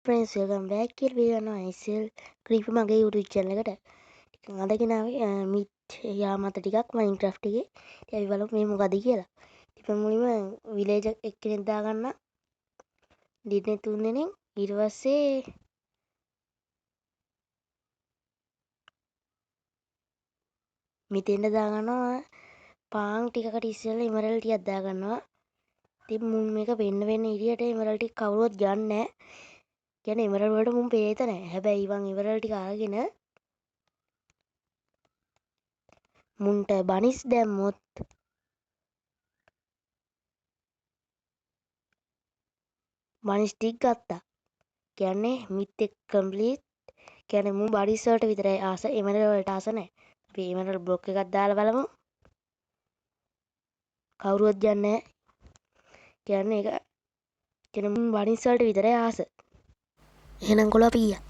Price welcome back කියලා කියනවා ISL ක්‍රීප් මගේ YouTube channel එකට. ටිකක් අදගෙන ආවේ මිත් යා මත ටිකක් Minecraft එකේ. ඉතින් අපි බලමු මේ මොකද කියලා. ඉතින් මුලින්ම විලේජ් එක්කෙනෙක් දාගන්න. දිනේ 3 දෙනෙක්. ඊට පස්සේ මෙතෙන්ට දාගන්නවා පාන් ටිකකට ඉස්සෙල්ලා ඉමරල් ටිකක් දාගන්නවා. ඉතින් මුන් මේක වෙන්න ඉරියට ඉමරල් ටික කවුරුවත් ගන්න නැහැ. කියන්නේ ඉමරල් වලට මුන් පේත නැහැ. හැබැයි ඉවන් ඉමරල් ටික අරගෙන මුන්ට බනිස් දැම්මොත් බනිස් ටික ගත්තා. කියන්නේ මිත් එක් කම්ප්ලීට්. කියන්නේ මුන් බනිස් වලට විතරයි ආස ඉමරල් වලට ආස නැහැ. අපි ඉමරල් බ්ලොක් එකක් දාලා බලමු. කවුරුවත් යන්නේ නැහැ. කියන්නේ ඒක කියන්නේ මුන් බනිස් වලට විතරයි ආස. එහෙනම් කොළා පීයා